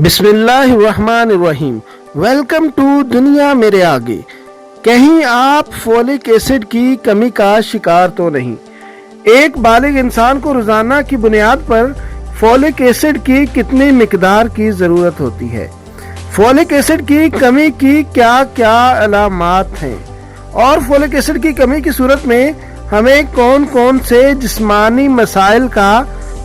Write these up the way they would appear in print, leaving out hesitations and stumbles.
बिस्मिल्लाहिर्रहमानिर्रहीम। Welcome to दुनिया मेरे आगे। कहीं आप फोलिक एसिड की कमी का शिकार तो नहीं। एक बालिग इंसान को रोजाना की बुनियाद पर फोलिक एसिड की कितनी मिकदार की ज़रूरत होती है? फोलिक एसिड की कमी की क्या क्या अलामात हैं और फोलिक एसिड की कमी की सूरत में हमें कौन कौन से जिस्मानी मसाइल का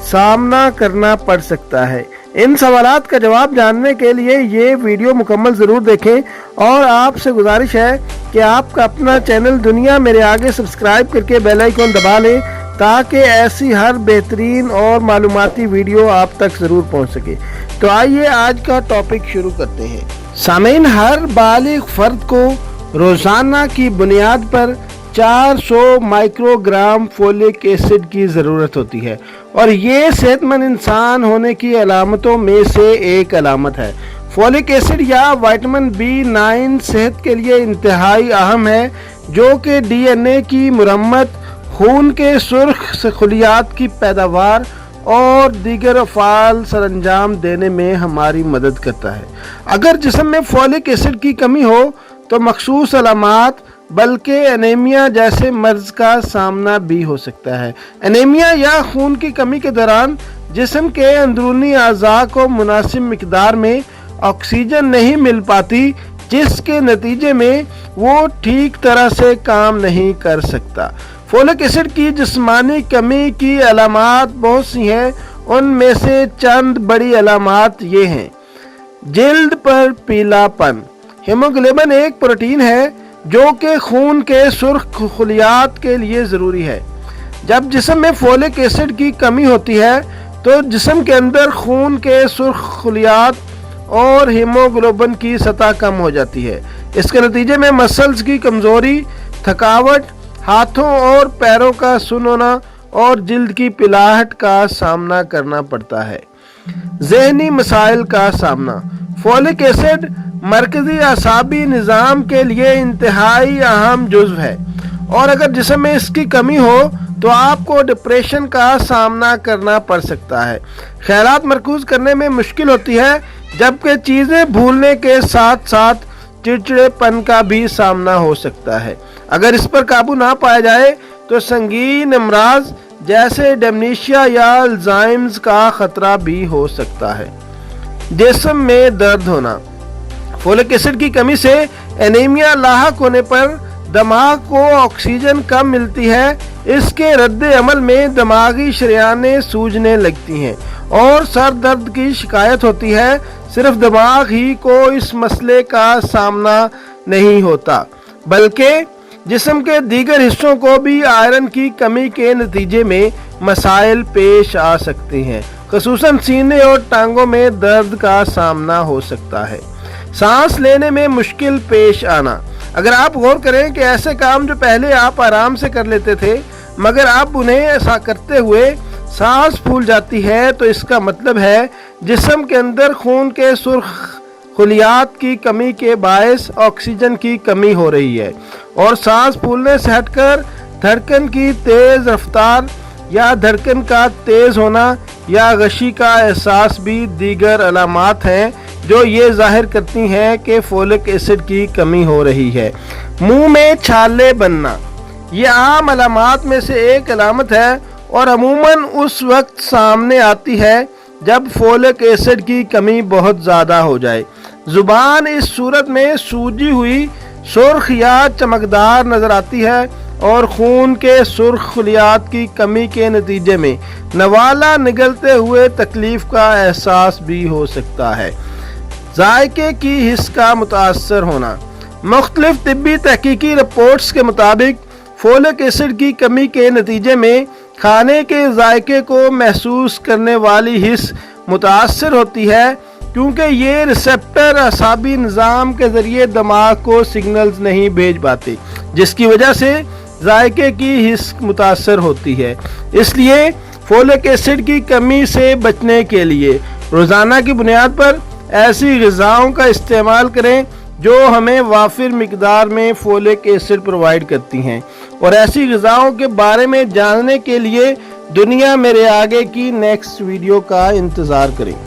सामना करना पड़ सकता है? इन सवालात का जवाब जानने के लिए ये वीडियो मुकम्मल ज़रूर देखें और आपसे गुजारिश है कि आप अपना चैनल दुनिया मेरे आगे सब्सक्राइब करके बेल आइकन दबा लें ताकि ऐसी हर बेहतरीन और मालूमाती वीडियो आप तक ज़रूर पहुंच सके। तो आइए आज का टॉपिक शुरू करते हैं। सामीन, हर बालिग फ़र्द को रोज़ाना की बुनियाद पर 400 माइक्रोग्राम फोलिक एसिड की ज़रूरत होती है और ये सेहतमंद इंसान होने की अलामतों में से एक अलामत है। फोलिक एसिड या विटामिन B9 सेहत के लिए इंतहाई अहम है, जो कि DNA की मुरम्मत, खून के सुर्ख खलियात की पैदावार और दीगर अफ़ाल सरअंजाम देने में हमारी मदद करता है। अगर जिस्म में फोलिक एसिड की कमी हो तो मखसूस अलामात बल्कि एनीमिया जैसे मर्ज का सामना भी हो सकता है। एनीमिया या खून की कमी के दौरान जिस्म के अंदरूनी अज़ा को मुनासिब मिकदार में ऑक्सीजन नहीं मिल पाती, जिसके नतीजे में वो ठीक तरह से काम नहीं कर सकता। फोलिक एसिड की जिस्मानी कमी की अलामात बहुत सी हैं। उनमें से चंद बड़ी अलामात ये हैं। जिल्द पर पीलापन। हीमोग्लोबिन एक प्रोटीन है जो कि खून के सुर्ख खलियात के लिए ज़रूरी है। जब जिस्म में फोलिक एसिड की कमी होती है तो जिस्म के अंदर खून के सुर्ख खलियात और हीमोग्लोबिन की सतह कम हो जाती है। इसके नतीजे में मसल्स की कमज़ोरी, थकावट, हाथों और पैरों का सुन्न होना और जिल्द की पिलाहट का सामना करना पड़ता है। ज़हनी मसाइल का सामना। फोलिक एसिड मरकज़ी असाबी निज़ाम के लिए इंतहाई अहम जुज़्व है और अगर जिस्म में इसकी कमी हो तो आपको डिप्रेशन का सामना करना पड़ सकता है। ख्यालात मरकूज़ करने में मुश्किल होती है, जबकि चीज़ें भूलने के साथ साथ चिड़चिड़ेपन का भी सामना हो सकता है। अगर इस पर काबू ना पाया जाए तो संगीन अमराज जैसे डिमेंशिया या अल्जाइमर्स का खतरा भी हो सकता है। जिस्म में दर्द होना। फोलिक एसिड की कमी से एनीमिया लाहक होने पर दिमाग को ऑक्सीजन कम मिलती है। इसके रद्द अमल में दिमागी शरियानें सूजने लगती हैं और सर दर्द की शिकायत होती है। सिर्फ दिमाग ही को इस मसले का सामना नहीं होता, बल्कि जिस्म के दीगर हिस्सों को भी आयरन की कमी के नतीजे में मसाइल पेश आ सकते हैं। ख़ुसूसन सीने और टांगों में दर्द का सामना हो सकता है। सांस लेने में मुश्किल पेश आना। अगर आप गौर करें कि ऐसे काम जो पहले आप आराम से कर लेते थे मगर आप उन्हें ऐसा करते हुए सांस फूल जाती है, तो इसका मतलब है जिस्म के अंदर खून के सुर्ख खलियात की कमी के बायस ऑक्सीजन की कमी हो रही है और सांस फूलने से हटकर धड़कन की तेज़ रफ्तार या धड़कन का तेज़ होना या गशी का एहसास भी दीगर अलामात हैं जो ये जाहिर करती हैं कि फोलिक एसिड की कमी हो रही है। मुंह में छाले बनना। ये आम अलामात में से एक अलामत है और अमूमन उस वक्त सामने आती है जब फोलिक एसिड की कमी बहुत ज़्यादा हो जाए। ज़ुबान इस सूरत में सूजी हुई, सुर्ख या चमकदार नज़र आती है और खून के सुर्ख खलियात की कमी के नतीजे में नवाला निगलते हुए तकलीफ का एहसास भी हो सकता है। जायके की हिस्स का मुतासर होना। मुख्तलिफ तिब्बी तहकीकी रिपोर्ट्स के मुताबिक फोलिक एसिड की कमी के नतीजे में खाने के जायके को महसूस करने वाली हिस्स मुतासर होती है, क्योंकि ये रिसेप्टर असाबी निज़ाम के ज़रिए दिमाग को सिग्नल्स नहीं भेज पाते, जिसकी वजह से जायके की हिस्स मुतासर होती है। इसलिए फोलिक एसिड की कमी से बचने के लिए रोज़ाना की बुनियाद पर ऐसी ग़िज़ाओं का इस्तेमाल करें जो हमें वाफिर मिकदार में फोलिक एसिड प्रोवाइड करती हैं। और ऐसी ग़िज़ाओं के बारे में जानने के लिए दुनिया मेरे आगे की नेक्स्ट वीडियो का इंतज़ार करें।